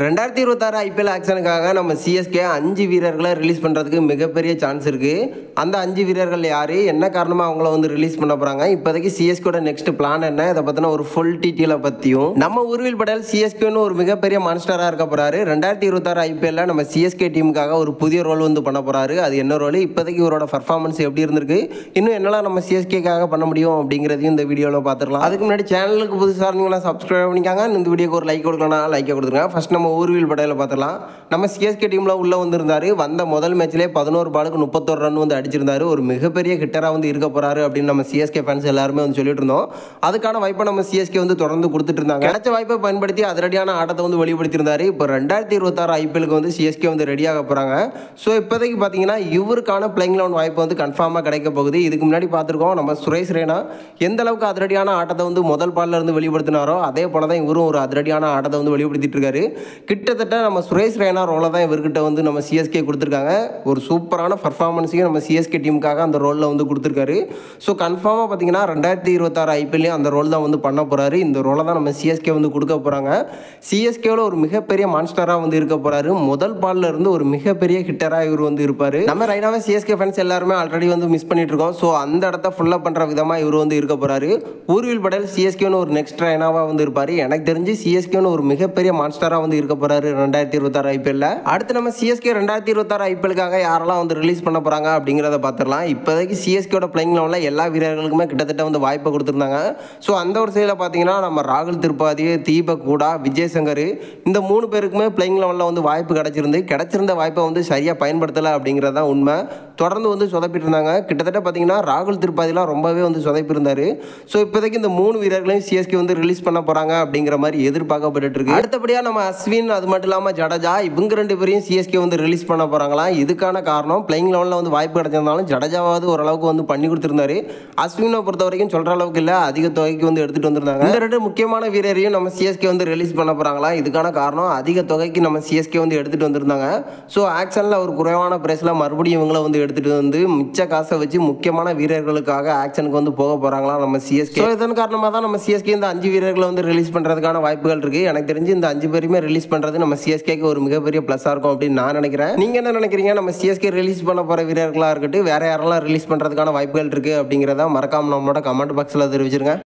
2026 IPL ஆக்ஷனுக்காக நம்ம CSK 5 வீரர்களை release பண்ணுறதுக்கு மிகப்பெரிய சான்ஸ் இருக்குது. அந்த 5 வீரர்கள் யார், என்ன காரணமாக அவங்கள வந்து ரிலீஸ் பண்ண போகிறாங்க, இப்போதைக்கு சிஎஸ்கேட நெக்ஸ்ட் பிளான் என்ன, இதை பற்றின ஒரு ஃபுல் டீட்டெயிலை பற்றியும் நம்ம உருவில் படேல் சிஎஸ்கேன்னு ஒரு மிகப்பெரிய மான்ஸ்டராக இருக்க போகிறாரு. 2026 ஐபிஎல்ல நம்ம சிஎஸ்கே டீமுக்காக ஒரு புதிய ரோல் வந்து பண்ண போகிறாரு. அது என்ன ரோல், இப்போதைக்கு இவரோட பர்ஃபார்மன்ஸ் எப்படி இருந்திருக்கு, இன்னும் என்னெல்லாம் நம்ம சிஎஸ்கேக்காக பண்ண முடியும் அப்படிங்கிறதையும் இந்த வீடியோவில் பார்த்துக்கலாம். அதுக்கு முன்னாடி சேனலுக்கு புதுசாக இருந்தீங்கன்னா சப்ஸ்கிரைப் பண்ணிக்காங்க. இந்த வீடியோக்கு ஒரு லைக் கொடுக்கலாம், லைக்கை கொடுத்துருங்க. ஃபர்ஸ்ட் நம்ம ஊர்வில் படையில் பார்த்துக்கலாம். நம்ம சிஎஸ்கே டீமில் உள்ளே வந்திருந்தாரு. வந்த முதல் மேட்ச்லேயே 11 பாலுக்கு 31 ரன் வந்து அடிச்சிருந்தாரு. ஒரு மிகப்பெரிய ஹிட்டராக வந்து இருக்க போகிறாரு அப்படின்னு நம்ம சிஎஸ்கே ஃபேன்ஸ் எல்லாருமே வந்து சொல்லிட்டு இருந்தோம். அதுக்கான வாய்ப்பை நம்ம சிஎஸ்கே வந்து தொடர்ந்து கொடுத்துட்டு இருந்தாங்க. கிடைச்ச வாய்ப்பை பயன்படுத்தி அதிரடியான ஆட்டத்தை வந்து வெளிப்படுத்தியிருந்தாரு. இப்போ 2026 ஐபிஎலுக்கு வந்து சிஎஸ்கே வந்து ரெடியாக போகிறாங்க. ஸோ இப்போதைக்கு பார்த்தீங்கன்னா இவருக்கான பிளேயிங் லெவன் வாய்ப்பு வந்து கன்ஃபார்மாக கிடைக்க போகுது. இதுக்கு முன்னாடி பார்த்துருக்கோம் நம்ம சுரேஷ் ரெய்னா எந்த அளவுக்கு அதிரடியான ஆட்டத்தை வந்து முதல் பாலில் இருந்து வெளிப்படுத்தினாரோ அதே போல தான் இவரும் ஒரு அதிரடியான ஆட்டத்தை வந்து வெளிப்படுத்திட்டு இருக்காரு. கிட்டத்தட்ட நம்ம சுரேஷ் ரெய்னா ரோலை தான் இவர்கிட்ட வந்து நம்ம சிஎஸ்கே கொடுத்துருக்காங்க. ஒரு சூப்பரான பர்ஃபார்மன்ஸையும் நம்ம சிஎஸ்கே டீமுக்காக அந்த ரோலில் வந்து கொடுத்துருக்காரு. ஸோ கன்ஃபார்மாக பார்த்தீங்கன்னா 2026 ஐபிஎல்லையும் அந்த ரோல் தான் வந்து பண்ண போகிறாரு. இந்த ரோலை தான் நம்ம சிஎஸ்கே வந்து கொடுக்க போகிறாங்க. சிஎஸ்கேவில் ஒரு மிகப்பெரிய மான்ஸ்டராக வந்து இருக்க போகிறாரு. முதல் பாலில் இருந்து ஒரு மிகப்பெரிய ஹிட்டராக இவர் வந்து இருப்பார். நம்ம ரைனாவே சிஎஸ்கே ஃபேன்ஸ் எல்லாருமே ஆல்ரெடி வந்து மிஸ் பண்ணிட்டு இருக்கோம். ஸோ அந்த இடத்த ஃபுல்லாக பண்ணுற விதமாக இவர் வந்து இருக்க போகிறாரு. ஊர்வில் படேல் சிஎஸ்கேன்னு ஒரு நெக்ஸ்ட் ரைனாவாக வந்து இருப்பார். எனக்கு தெரிஞ்சு சிஎஸ்கேன்னு ஒரு மிகப்பெரிய மான்ஸ்டராக வந்து இருக்க போகிறாரு 2026 ஐபிஎல்ல. அடுத்து நம்ம சிஎஸ்கே 2026 ஐபிஎலுக்காக யாரெல்லாம் வந்து ரிலீஸ் பண்ண போகிறாங்க அப்படிங்கிறத பார்த்துடலாம். இப்போதைக்கு சிஎஸ்கேட பிளேயிங் லெவலில் எல்லா வீரர்களுக்குமே கிட்டத்தட்ட வந்து வாய்ப்பை கொடுத்துருந்தாங்க. ஸோ அந்த ஒரு சைடில் பார்த்தீங்கன்னா நம்ம ராகுல் திரிபாதி, தீபக் கூடா, விஜய் சங்கர் இந்த 3 பேருக்குமே பிளேயிங் லெவலில் வந்து வாய்ப்பு கிடைச்சிருந்த வாய்ப்பை வந்து சரியாக பயன்படுத்தலை அப்படிங்கிறது தான் உண்மை. தொடர்ந்து வந்து சொதப்பிட்டு இருந்தாங்க. கிட்டத்தட்ட பார்த்தீங்கன்னா ராகுல் திரிபாதிலாம் ரொம்பவே வந்து சொதப்பிருந்தார். ஸோ இப்போதைக்கு இந்த 3 வீரர்களையும் சிஎஸ்கே வந்து ரிலீஸ் பண்ண போகிறாங்க அப்படிங்கிற மாதிரி எதிர்பார்க்கப்பட்டு இருக்கு. அடுத்தபடியாக நம்ம அஸ்வின், அது மட்டும் இல்லாமல் ஜடேஜா, இவங்க 2 பேரையும் சிஎஸ்கே வந்து ரிலீஸ் பண்ண போகிறாங்களா. இதுக்கான காரணம் பிளேயிங் லெவலில் வந்து வாய்ப்பு கிடைச்சிருந்தாலும் ஜடேஜாவாவது ஓரளவுக்கு வந்து பண்ணி கொடுத்துருந்தாரு. அஸ்வினை பொறுத்த வரைக்கும் சொல்கிற அளவுக்கு இல்லை, அதிக தொகைக்கு வந்து எடுத்துகிட்டு வந்திருந்தாங்க. இந்த 2 முக்கியமான வீரரையும் நம்ம சிஎஸ்கே வந்து ரிலீஸ் பண்ண போகிறாங்களா. இதுக்கான காரணம் அதிக தொகைக்கு நம்ம சிஎஸ்கே வந்து எடுத்துகிட்டு வந்திருந்தாங்க. ஸோ ஆக்ஷனில் ஒரு குறைவான பிரைஸில் மறுபடியும் இவங்களை வந்து எடுத்துகிட்டு வந்து மிச்ச காசை வச்சு முக்கியமான வீரர்களுக்காக ஆக்ஷனுக்கு வந்து போக போகிறாங்களா நம்ம சிஎஸ்கே. ஸோ இதன் காரணமாக தான் நம்ம சிஎஸ்கே இந்த 5 வீரர்களை வந்து ரிலீஸ் பண்ணுறதுக்கான வாய்ப்புகள் இருக்குது. எனக்கு தெரிஞ்சு இந்த 5 பேருமே ரிலீஸ் பண்ணுறது நம்ம சிஎஸ்கேக்கு ஒரு மிகப்பெரிய ப்ளஸ்ஸாக இருக்கும் அப்படின்னு நான் நினைக்கிறேன். நீங்கள் என்ன நினைக்கிறீங்க? நம்ம சிஎஸ்கே ரிலீஸ் பண்ண போகிற வீரர்களாக இருக்கட்டும், வேறு யாரெல்லாம் ரிலீஸ் பண்ணுறதுக்கான வாய்ப்புகள் இருக்குது அப்படிங்கிறத மறக்காமல் நம்மளோட கமெண்ட் பாக்ஸில் தெரிவிச்சிருங்க.